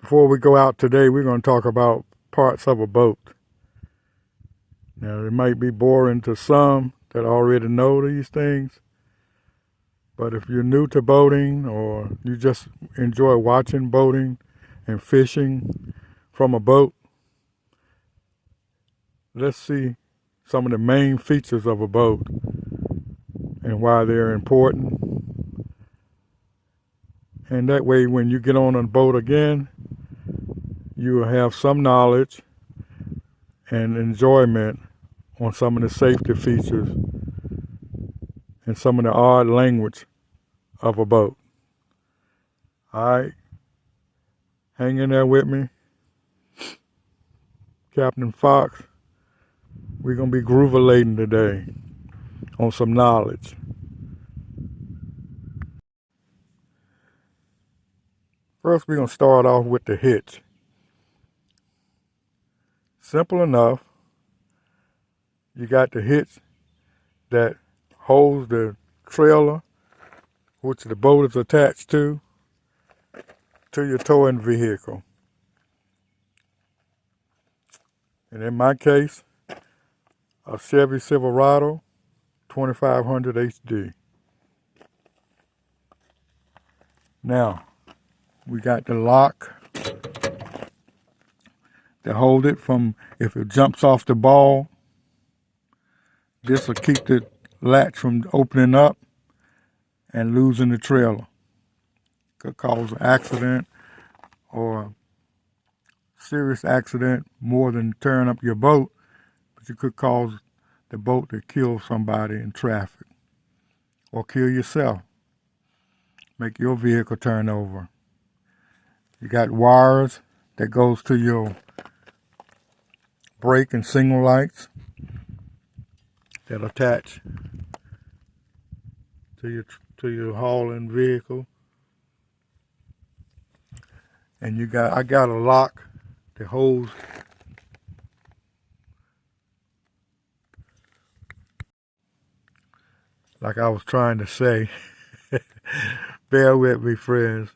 Before we go out today, we're going to talk about parts of a boat. Now, it might be boring to some that already know these things, but if you're new to boating or you just enjoy watching boating and fishing from a boat, let's see some of the main features of a boat and why they're important. And that way, when you get on a boat again, you will have some knowledge and enjoyment on some of the safety features and some of the odd language of a boat. All right, hang in there with me. Captain Fox, we're going to be groovalating today on some knowledge. First, we're going to start off with the hitch. Simple enough. You got the hitch that holds the trailer, which the boat is attached to your towing vehicle. And in my case, a Chevy Silverado 2500 HD. Now, we got the lock to hold it from, if it jumps off the ball, this will keep the latch from opening up and losing the trailer. Could cause an accident or serious accident more than tearing up your boat, but you could cause the boat to kill somebody in traffic or kill yourself, make your vehicle turn over. You got wires that goes to your brake and signal lights that attach to your hauling vehicle. And I got a lock that holds like I was trying to say. Bear with me, friends.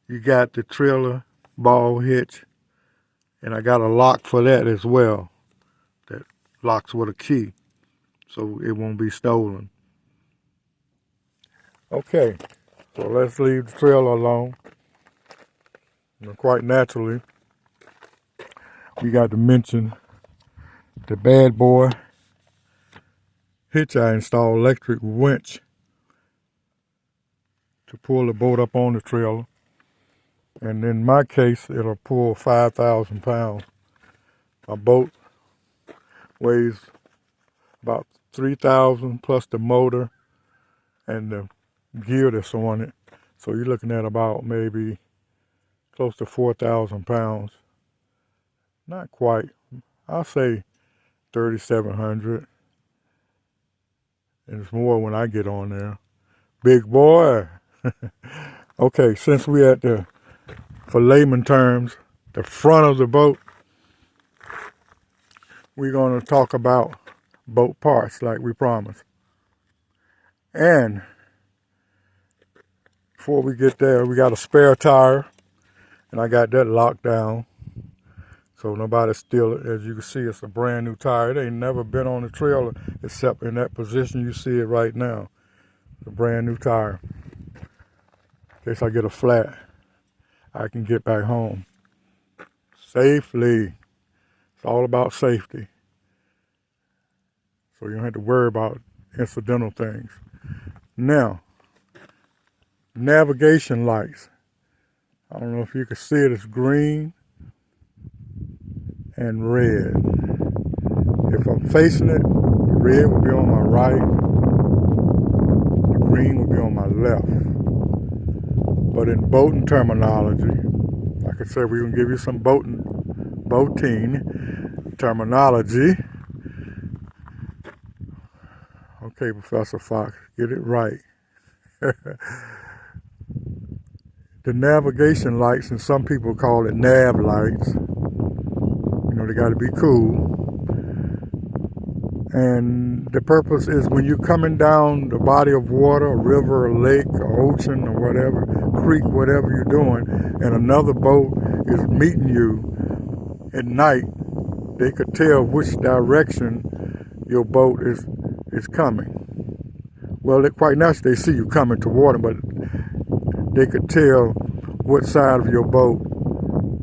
You got the trailer ball hitch, and I got a lock for that as well that locks with a key so it won't be stolen. Okay, so let's leave the trailer alone. Quite naturally, we got to mention the bad boy hitch I installed, electric winch, to pull the boat up on the trailer. And in my case, it'll pull 5,000 pounds. My boat weighs about 3,000 plus the motor and the gear that's on it. So you're looking at about maybe close to 4,000 pounds. Not quite. I'll say 3,700. And it's more when I get on there. Big boy. Okay, since we're at the, for layman terms, the front of the boat, we're going to talk about boat parts like we promised. And before we get there, we got a spare tire, and I got that locked down so nobody steal it. As you can see, it's a brand new tire. It ain't never been on the trailer except in that position you see it right now. It's a brand new tire. In case I get a flat, I can get back home safely. It's all about safety. So you don't have to worry about incidental things. Now, navigation lights. I don't know if you can see it, it's green and red. If I'm facing it, the red will be on my right, the green will be on my left. But in boating terminology, like I said, we're gonna give you some boating terminology. Okay, Professor Fox, get it right. The navigation lights, and some people call it nav lights. You know, they got to be cool. And the purpose is when you're coming down the body of water, a river, a lake, or ocean, or whatever, creek, whatever you're doing, and another boat is meeting you at night, they could tell which direction your boat is coming. Well, quite naturally, they see you coming toward them, but they could tell what side of your boat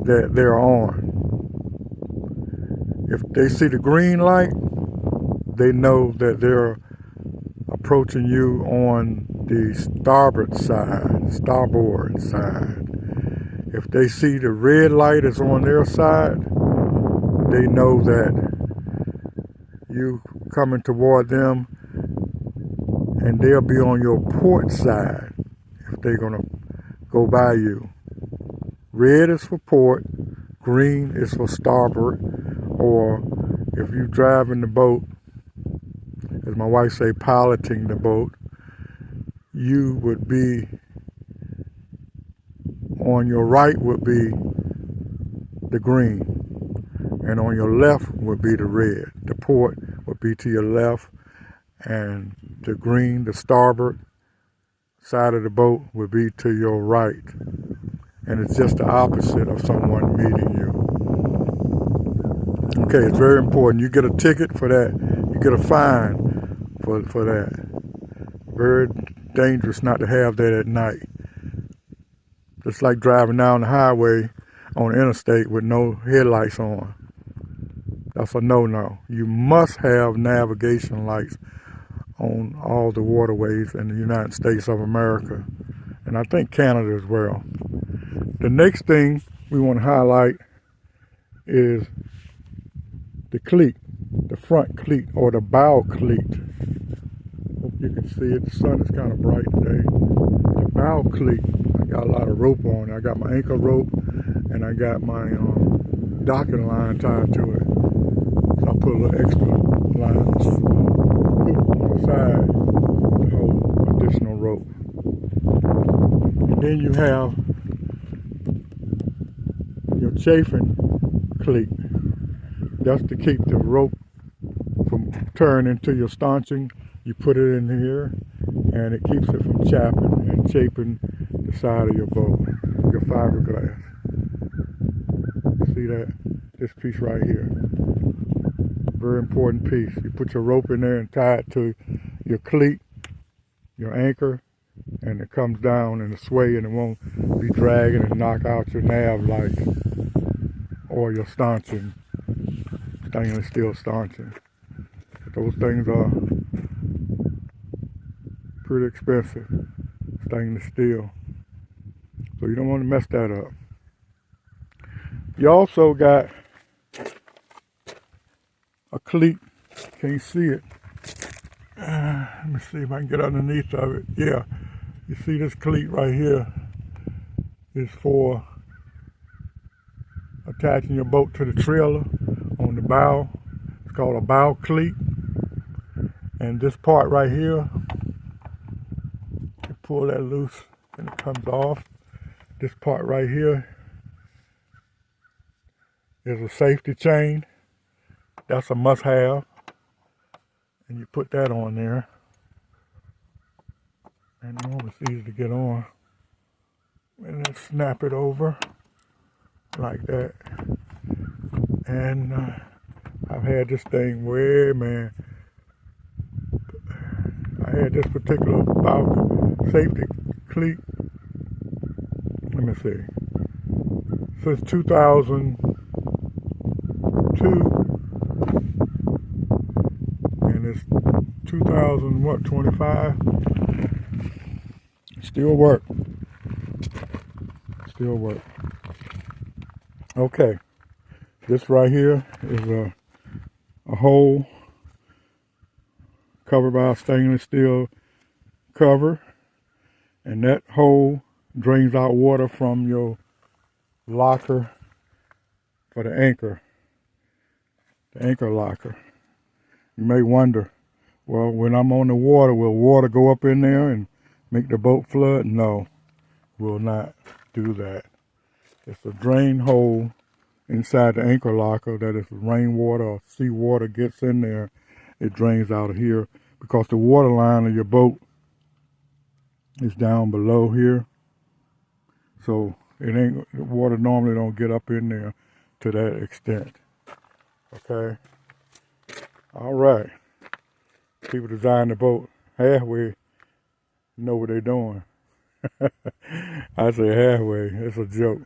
that they're on. If they see the green light, they know that they're approaching you on the starboard side. If they see the red light is on their side, they know that you coming toward them, and they'll be on your port side if they're gonna go by you. Red is for port, green is for starboard, or if you driving the boat, as my wife say, piloting the boat, you would be on your right would be the green, and on your left would be the red. The port would be to your left, and the green, the starboard side of the boat would be to your right. And it's just the opposite of someone meeting you. Okay, it's very important. You get a ticket for that. You get a fine for that. Very dangerous not to have that at night. Just like driving down the highway on the interstate with no headlights on. That's a no-no. You must have navigation lights on all the waterways in the United States of America, and I think Canada as well. The next thing we want to highlight is the cleat, the front cleat or the bow cleat. Hope you can see it. The sun is kind of bright today. The bow cleat, I got a lot of rope on it. I got my anchor rope and I got my docking line tied to it. So I put a little extra line on the side to hold additional rope. And then you have your chafing cleat. That's to keep the rope from turning to your stanching. You put it in here and it keeps it from chapping and chafing the side of your boat, your fiberglass. See that? This piece right here. Very important piece. You put your rope in there and tie it to your cleat, your anchor, and it comes down and it sway and it won't be dragging and knock out your nav light or your stanching, stainless steel stanching. Those things are pretty expensive, stainless steel. So you don't want to mess that up. You also got a cleat. Can't see it. Let me see if I can get underneath of it. Yeah, you see this cleat right here is for attaching your boat to the trailer on the bow. It's called a bow cleat. And this part right here, you pull that loose and it comes off. This part right here is a safety chain. That's a must-have. And you put that on there. And it's easy to get on. And then snap it over like that. And I've had this thing way, man. I had this particular bow safety cleat. Let me see. Since 2002. And it's 2025. Still work. Still work. Okay. This right here is a hole covered by a stainless steel cover, and that hole drains out water from your locker for the anchor locker. You may wonder, well, when I'm on the water, will water go up in there and make the boat flood? No, will not do that. It's a drain hole inside the anchor locker that if rainwater or seawater gets in there, it drains out of here, because the water line of your boat is down below here. So the water normally don't get up in there to that extent. Okay. All right. People design the boat halfway know what they're doing. I say halfway. It's a joke.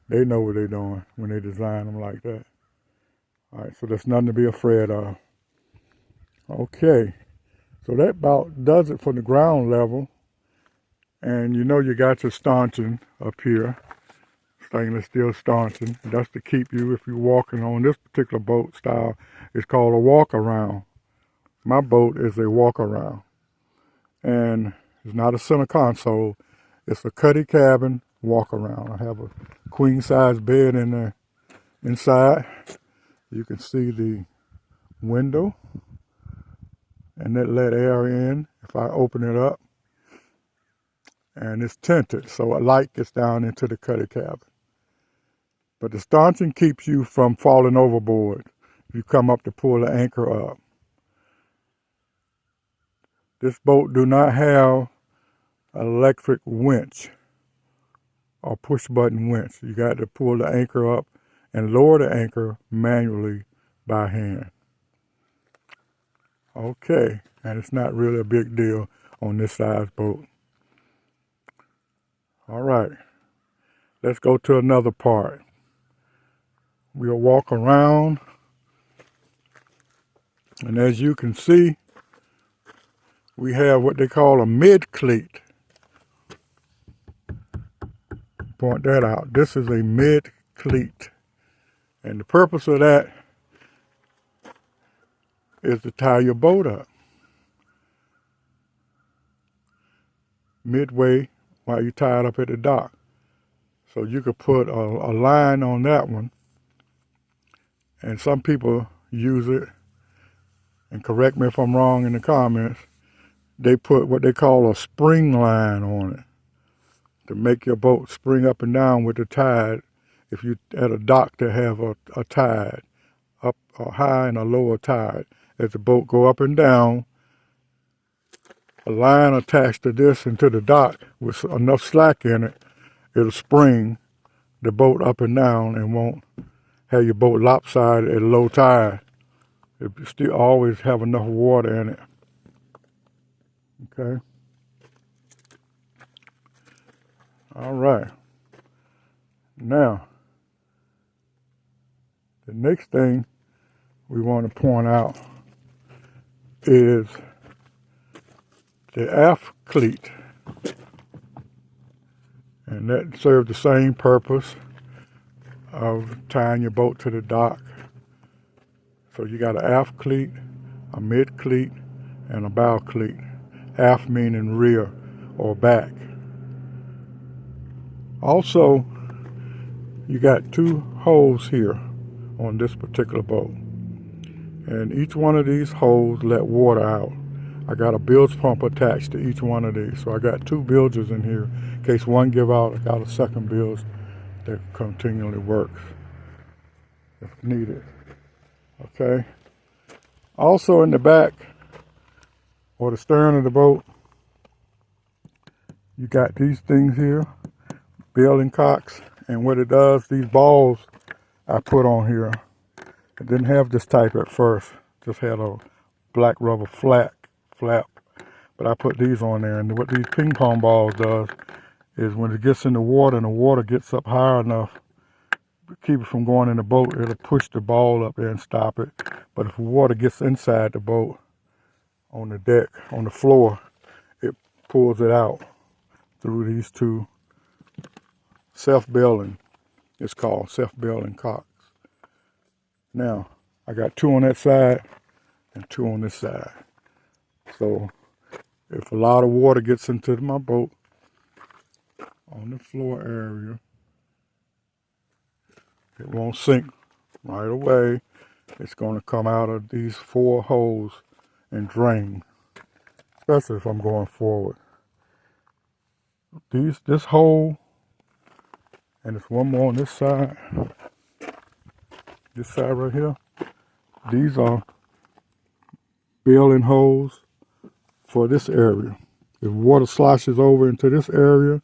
They know what they're doing when they design them like that. All right, so there's nothing to be afraid of. Okay, so that about does it for the ground level. And you know you got your stanchion up here, stainless steel stanchion. That's to keep you, if you're walking on this particular boat style, it's called a walk around. My boat is a walk around. And it's not a center console. It's a cuddy cabin walk around. I have a queen size bed in there inside. You can see the window and that let air in if I open it up. And it's tinted, so a light gets down into the cuddy cabin. But the stanchion keeps you from falling overboard if you come up to pull the anchor up. This boat do not have an electric winch or push button winch. You got to pull the anchor up and lower the anchor manually by hand. Okay, and it's not really a big deal on this size boat. All right, let's go to another part. We'll walk around, and as you can see, we have what they call a mid-cleat. Point that out. This is a mid-cleat. And the purpose of that is to tie your boat up midway while you tie it up at the dock. So you could put a line on that one, and some people use it, and correct me if I'm wrong in the comments, they put what they call a spring line on it to make your boat spring up and down with the tide. If you at a dock to have a tide, up a high and a lower tide, as the boat go up and down, a line attached to this and to the dock with enough slack in it, it'll spring the boat up and down and won't have your boat lopsided at low tide. It still always have enough water in it. Okay. All right. Now, the next thing we want to point out is the aft cleat. And that serves the same purpose of tying your boat to the dock. So you got an aft cleat, a mid cleat, and a bow cleat. Aft meaning rear or back. Also, you got two holes here on this particular boat. And each one of these holes let water out. I got a bilge pump attached to each one of these. So I got two bilges in here. In case one give out, I got a second bilge that continually works if needed. Okay. Also in the back or the stern of the boat, you got these things here, baling cocks, and what it does, these balls I put on here. It didn't have this type at first, just had a black rubber flap, but I put these on there, and what these ping pong balls does is when it gets in the water and the water gets up high enough to keep it from going in the boat, it'll push the ball up there and stop it. But if the water gets inside the boat, on the deck, on the floor, it pulls it out through these two self-bailing, it's called self-bailing cocks. Now, I got two on that side and two on this side. So, if a lot of water gets into my boat, on the floor area, it won't sink right away. It's going to come out of these four holes and drain, especially if I'm going forward. This hole, and there's one more on this side right here. These are bailing holes for this area. If water sloshes over into this area,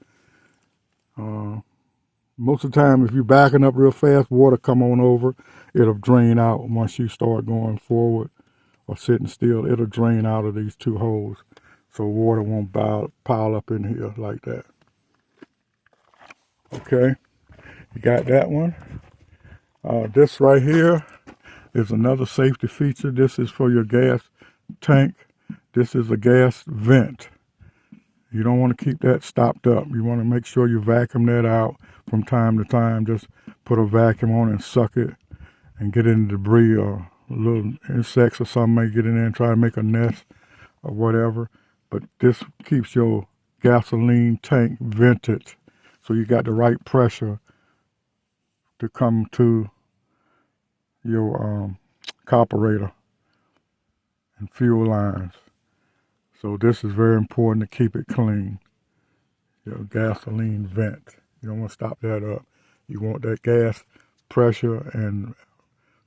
Most of the time, if you're backing up real fast, water come on over, it'll drain out. Once you start going forward or sitting still, it'll drain out of these two holes. So water won't pile up in here like that. Okay, you got that one. This right here is another safety feature. This is for your gas tank. This is a gas vent. You don't want to keep that stopped up. You want to make sure you vacuum that out from time to time. Just put a vacuum on and suck it and get in the debris, or little insects or something may get in there and try to make a nest or whatever. But this keeps your gasoline tank vented, so you got the right pressure to come to your carburetor and fuel lines. So this is very important to keep it clean. Your gasoline vent. You don't want to stop that up. You want that gas pressure and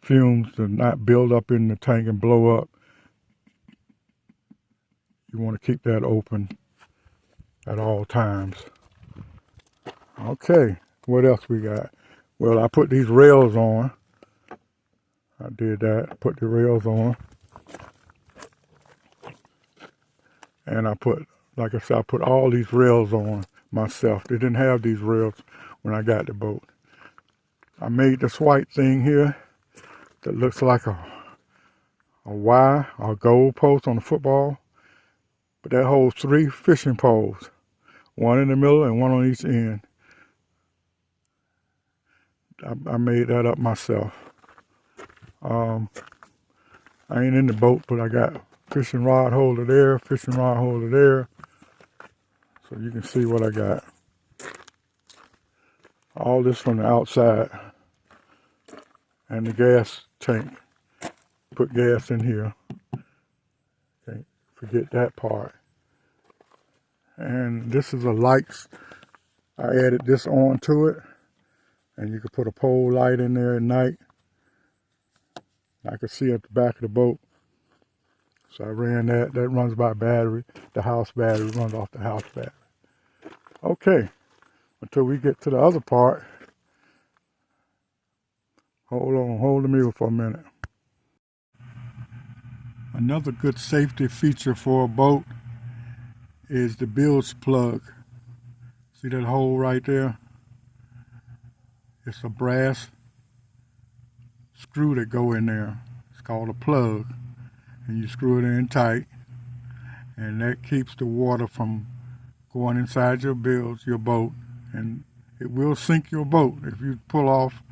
fumes to not build up in the tank and blow up. You want to keep that open at all times. Okay, what else we got? Well, I put these rails on. I did that, put the rails on. And I put, like I said, I put all these rails on myself. They didn't have these rails when I got the boat. I made this white thing here that looks like a Y or a goal post on a football. But that holds 3 fishing poles. One in the middle and one on each end. I made that up myself. I ain't in the boat, but I got fishing rod holder there, fishing rod holder there. So you can see what I got. All this from the outside. And the gas tank. Put gas in here. Can't forget that part. And this is a lights. I added this on to it. And you could put a pole light in there at night. I could see at the back of the boat. So I ran that. That runs by battery. The house battery runs off the house battery. Okay. Until we get to the other part. Hold on. Hold the mule for a minute. Another good safety feature for a boat is the bilge plug. See that hole right there? It's a brass screw that go in there. It's called a plug. And you screw it in tight, and that keeps the water from going inside your bilge, your boat, and it will sink your boat if you pull off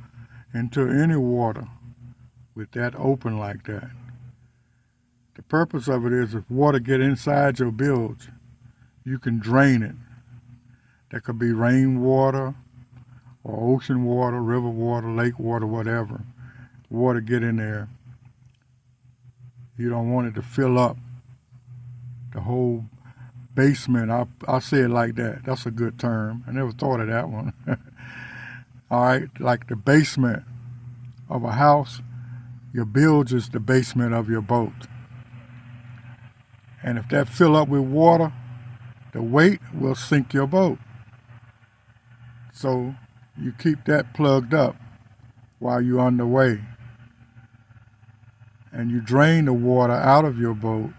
into any water with that open like that. The purpose of it is if water get inside your bilge, you can drain it. That could be rainwater or ocean water, river water, lake water, whatever. Water get in there. You don't want it to fill up the whole basement. I say it like that. That's a good term. I never thought of that one. All right, like the basement of a house, your bilge is the basement of your boat. And if that fill up with water, the weight will sink your boat. So you keep that plugged up while you're on the way. And you drain the water out of your boat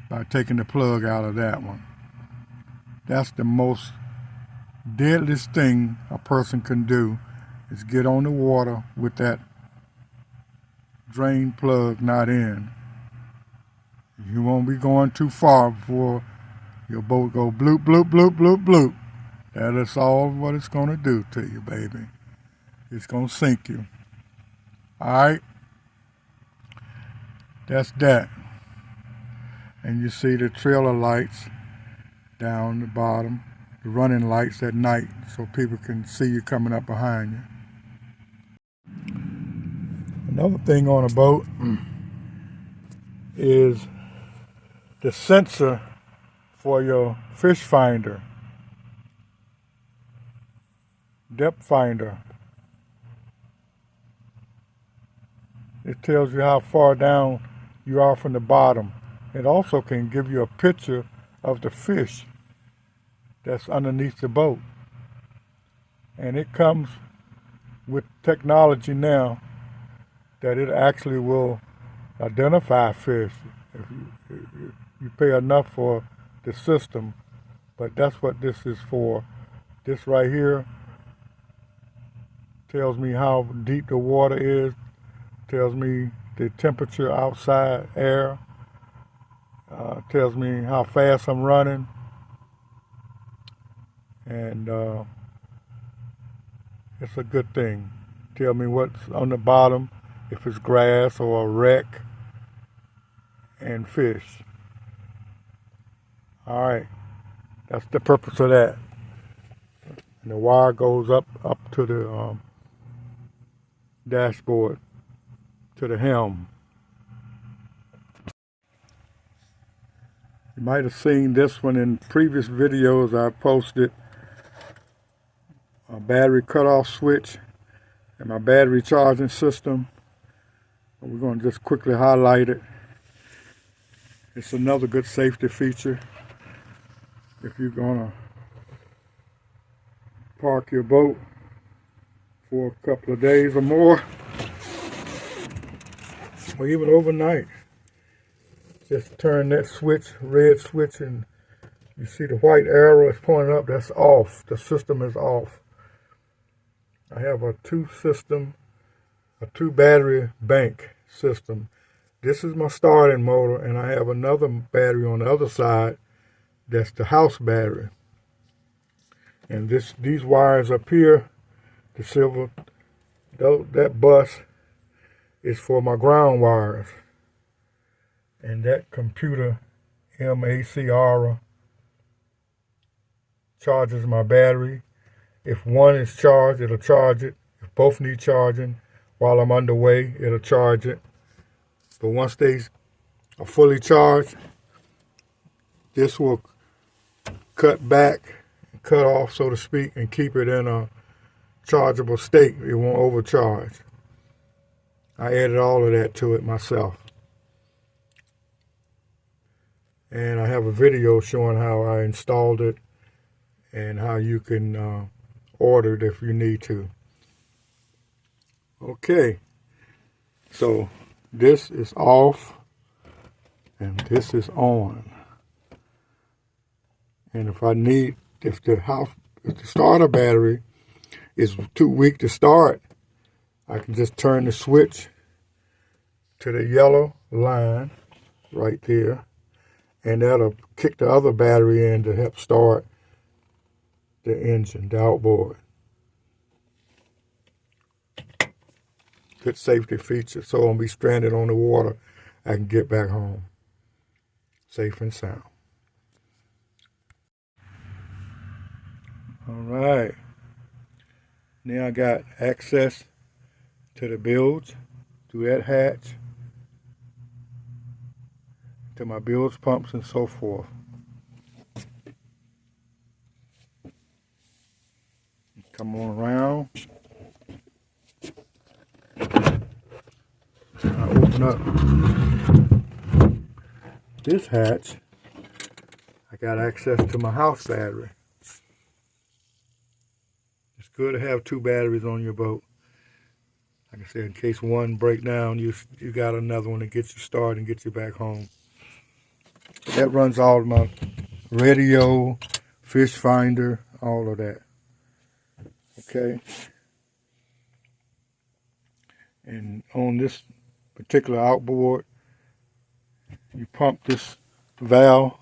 by taking the plug out of that one. That's the most deadliest thing a person can do, is get on the water with that drain plug not in. You won't be going too far before your boat go bloop, bloop, bloop, bloop, bloop. That is all what it's going to do to you, baby. It's going to sink you. All right? That's that. And you see the trailer lights down the bottom, the running lights at night so people can see you coming up behind you. Another thing on a boat is the sensor for your fish finder, depth finder. It tells you how far down you are from the bottom. It also can give you a picture of the fish that's underneath the boat. And it comes with technology now that it actually will identify fish if you pay enough for the system. But that's what this is for. This right here tells me how deep the water is, tells me the temperature outside air, tells me how fast I'm running, and it's a good thing. Tell me what's on the bottom, if it's grass or a wreck, and fish. All right, that's the purpose of that. And the wire goes up to the dashboard, to the helm. You might have seen this one in previous videos I posted. A battery cutoff switch and my battery charging system. We're going to just quickly highlight it. It's another good safety feature. If you're going to park your boat for a couple of days or more, or even overnight, just turn that switch, red switch, and you see the white arrow is pointing up. That's off. The system is off. I have a two battery bank system. This is my starting motor, and I have another battery on the other side. That's the house battery. And these wires up here, the silver, that bus is for my ground wires. And that computer, MACR, charges my battery. If one is charged, it'll charge it. If both need charging while I'm underway, it'll charge it. But once they are fully charged, this will cut back, cut off, so to speak, and keep it in a chargeable state. It won't overcharge. I added all of that to it myself. And I have a video showing how I installed it and how you can order it if you need to. Okay, so this is off and this is on. And if the starter battery is too weak to start, I can just turn the switch to the yellow line right there, and that'll kick the other battery in to help start the engine, the outboard. Good safety feature, so I won't be stranded on the water. I can get back home safe and sound. All right, now I got access to the bilge through that hatch, to my bilge pumps and so forth. Come on around. I open up this hatch. I got access to my house battery. It's good to have two batteries on your boat. Like I said, in case one break down, you got another one that gets you started and gets you back home. That runs all of my radio, fish finder, all of that. Okay. And on this particular outboard, you pump this valve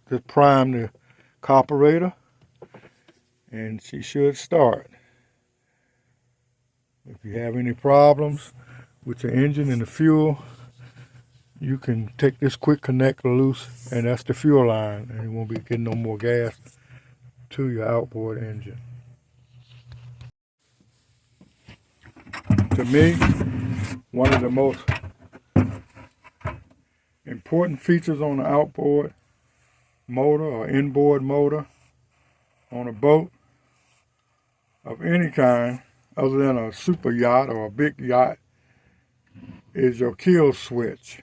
to prime the carburetor, and she should start. If you have any problems with your engine and the fuel, you can take this quick connector loose, and that's the fuel line, and you won't be getting no more gas to your outboard engine. To me, one of the most important features on the outboard motor or inboard motor on a boat of any kind other than a super yacht or a big yacht is your kill switch.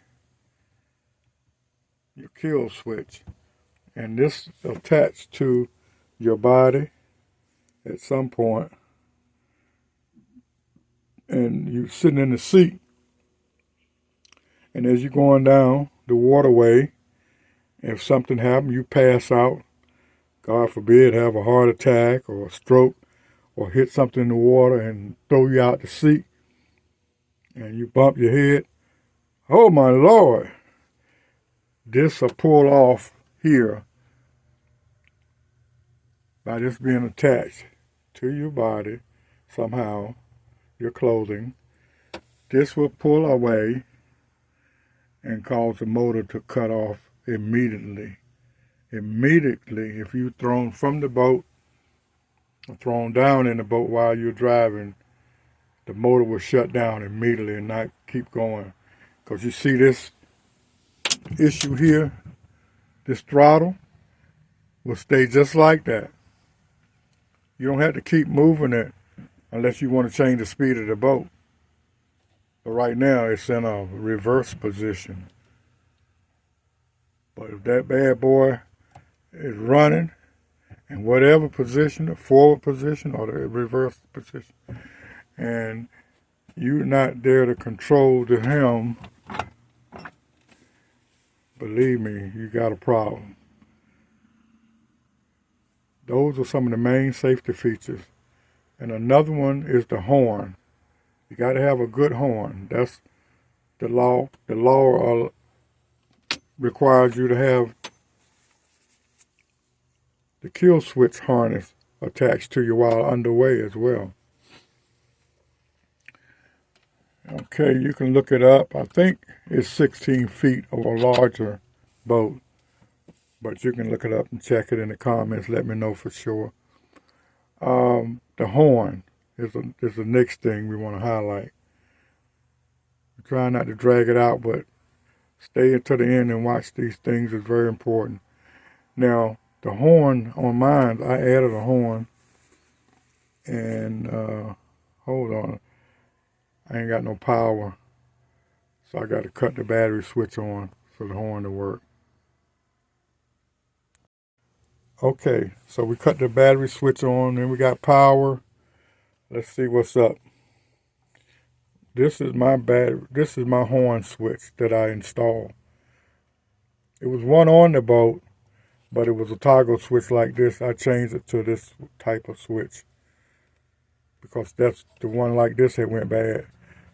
Your kill switch. And this attached to your body at some point. and you're sitting in the seat, and as you're going down the waterway, if something happened, you pass out, God forbid, have a heart attack or a stroke, or hit something in the water and throw you out the seat, and you bump your head, oh my Lord, this will pull off here by this being attached to your body somehow, your clothing. This will pull away and cause the motor to cut off immediately. Immediately, if you're thrown from the boat or thrown down in the boat while you're driving, the motor will shut down immediately and not keep going. Because you see this issue here, this throttle will stay just like that. You don't have to keep moving it unless you want to change the speed of the boat. But right now it's in a reverse position. But if that bad boy is running in whatever position, the forward position or the reverse position, and you're not there to control the helm, believe me, you got a problem. Those are some of the main safety features. And another one is the horn. You got to have a good horn. That's the law. The law requires you to have the kill switch harness attached to you while underway as well. Okay, you can look it up. I think it's 16 feet or a larger boat. But you can look it up and check it in the comments. Let me know for sure. The horn is the next thing we want to highlight. We're trying not to drag it out, but stay until the end and watch these things is very important. Now, the horn on mine, I added a horn. And, hold on. I ain't got no power. So I got to cut the battery switch on for the horn to work. Okay, so we cut the battery switch on, then we got power. Let's see what's up. This is my horn switch that I installed. It was one on the boat, but it was a toggle switch like this. I changed it to this type of switch because that's the one like this that went bad.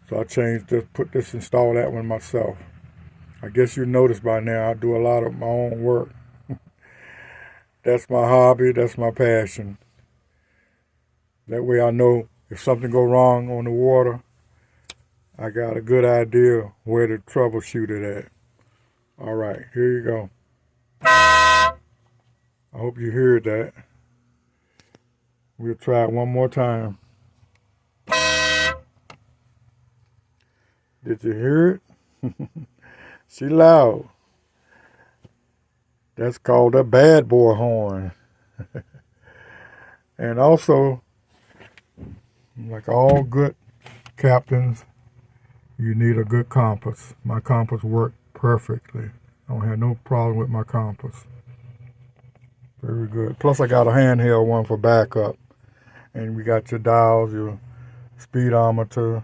So I changed this, installed that one myself. I guess you noticed by now I do a lot of my own work. That's my hobby, that's my passion. That way I know if something go wrong on the water, I got a good idea where to troubleshoot it at. All right, here you go. I hope you heard that. We'll try it one more time. Did you hear it? She loud. That's called a bad boy horn. And also, like all good captains, you need a good compass. My compass worked perfectly. I don't have no problem with my compass. Very good. Plus I got a handheld one for backup. And we got your dials, your speedometer,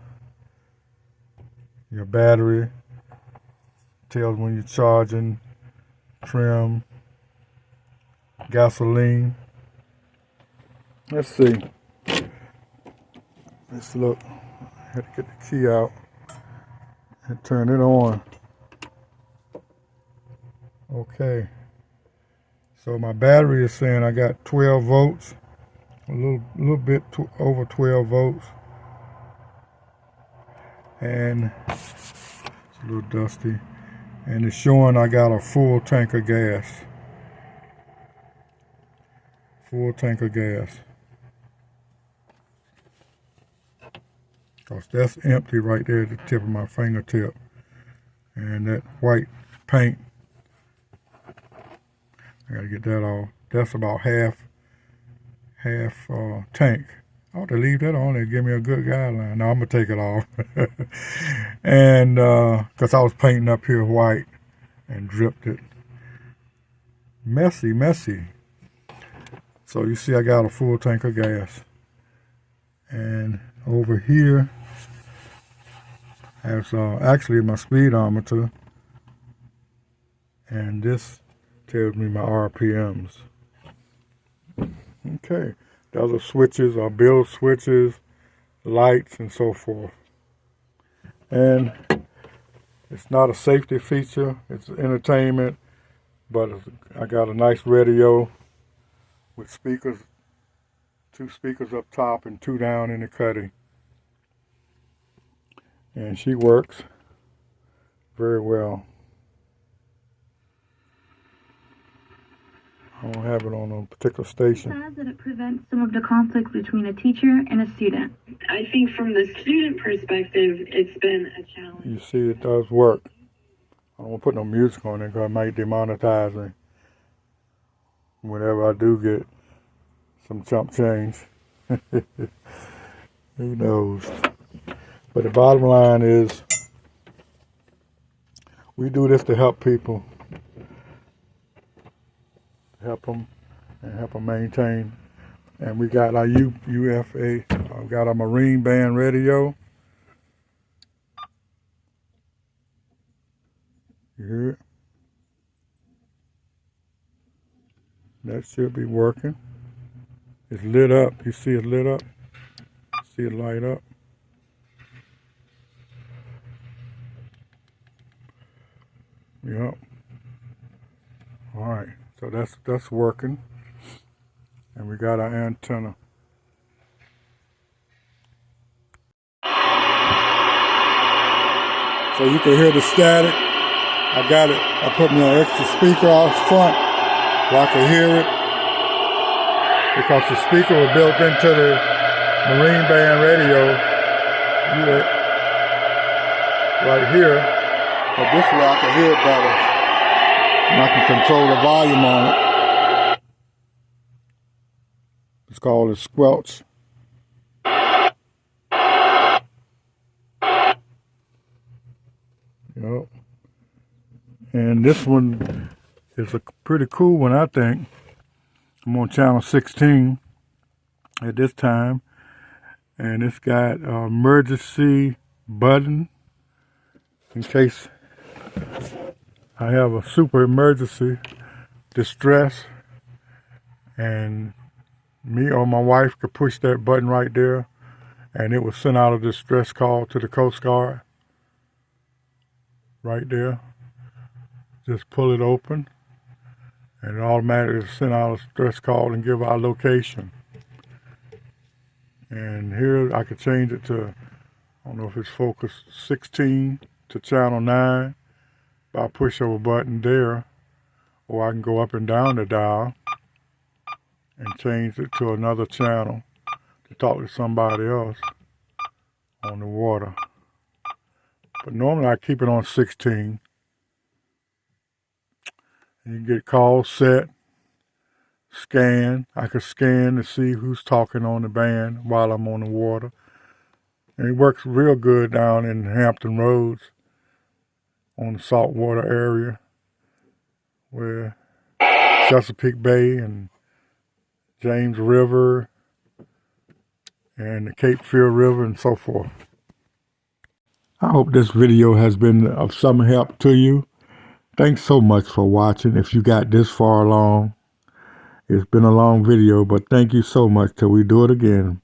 your battery. Tells when you're charging, trim, gasoline. Let's see. Let's look. I had to get the key out and turn it on. Okay. So my battery is saying I got 12 volts, a little bit over 12 volts, and it's a little dusty. And it's showing I got a full tank of gas. Full tank of gas. Because that's empty right there at the tip of my fingertip. And that white paint, I gotta get that off. That's about half tank. I ought to leave that on there, give me a good guideline. No, I'm gonna take it off. And because I was painting up here white and dripped it. Messy. So you see I got a full tank of gas. And over here, That's actually my speedometer, and this tells me my RPMs. Okay, the other switches are build switches, lights, and so forth. And it's not a safety feature, it's entertainment, but I got a nice radio with speakers, 2 speakers up top and 2 down in the cuddy. And she works very well. I don't have it on a particular station. It says that it prevents some of the conflict between a teacher and a student. I think from the student perspective, it's been a challenge. You see, it does work. I don't want to put no music on it because it might demonetize me whenever I do get some chump change. Who knows? But the bottom line is, we do this to help people. Help them and help them maintain. And we got our UFA, we got our Marine Band radio. You hear it? That should be working. It's lit up. You see it lit up? See it light up? Yep. All right. So that's working. And we got our antenna. So you can hear the static. I got it. I put me an extra speaker out front where I can hear it. Because the speaker was built into the Marine Band radio right here. But this way I can hear it better. And I can control the volume on it. It's called a squelch. Yep. And this one is a pretty cool one, I think. I'm on channel 16 at this time. And it's got an emergency button in case I have a super emergency distress, and me or my wife could push that button right there and it will send out a distress call to the Coast Guard right there. Just pull it open and it automatically send out a distress call and give our location. And here I could change it to, I don't know if it's focus 16 to channel 9 by push of a button there, or I can go up and down the dial and change it to another channel to talk to somebody else on the water. But normally I keep it on 16. You can get call set, scan. I could scan to see who's talking on the band while I'm on the water. And it works real good down in Hampton Roads on the saltwater area where Chesapeake Bay and James River and the Cape Fear River and so forth. I hope this video has been of some help to you. Thanks so much for watching. If you got this far along, it's been a long video, but thank you so much till we do it again.